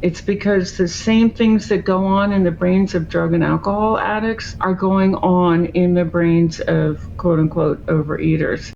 It's because the same things that go on in the brains of drug and alcohol addicts are going on in the brains of quote-unquote overeaters.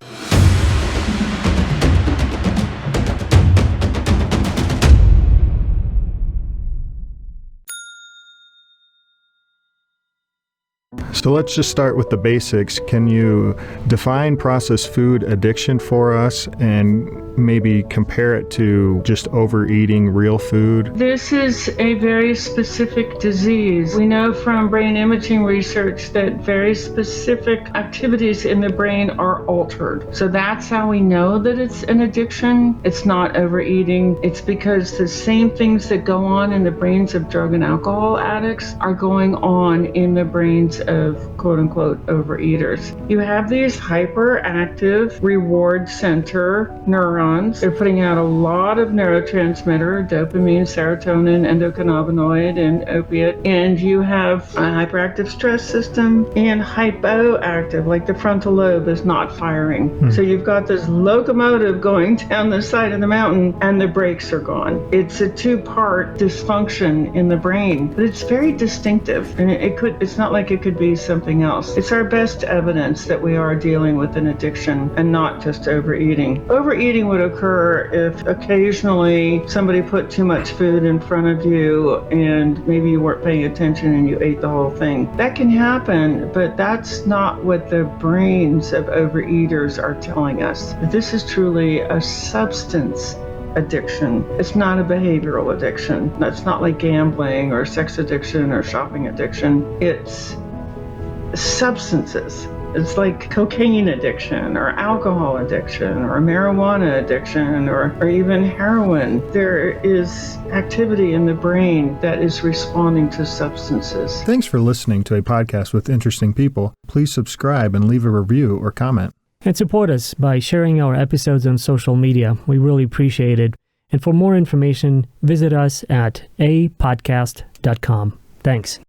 So let's just start with the basics. Can you define processed food addiction for us and maybe compare it to just overeating real food? This is a very specific disease. We know from brain imaging research that very specific activities in the brain are altered. So that's how we know that it's an addiction. It's not overeating. It's because the same things that go on in the brains of drug and alcohol addicts are going on in the brains of quote-unquote overeaters. You have these hyperactive reward center neurons. They're putting out a lot of neurotransmitter, dopamine, serotonin, endocannabinoid, and opiate. And you have a hyperactive stress system and hypoactive, like the frontal lobe is not firing. So you've got this locomotive going down the side of the mountain and the brakes are gone. It's a two-part dysfunction in the brain, but it's very distinctive. And it's not like it could be something else. It's our best evidence that we are dealing with an addiction and not just overeating. Overeating would occur if occasionally somebody put too much food in front of you and maybe you weren't paying attention and you ate the whole thing. That can happen, but that's not what the brains of overeaters are telling us. This is truly a substance addiction. It's not a behavioral addiction. It's not like gambling or sex addiction or shopping addiction. It's substances. It's like cocaine addiction or alcohol addiction or marijuana addiction or even heroin. There is activity in the brain that is responding to substances. Thanks for listening to a podcast with interesting people. Please subscribe and leave a review or comment. And support us by sharing our episodes on social media. We really appreciate it. And for more information, visit us at apodcast.com. Thanks.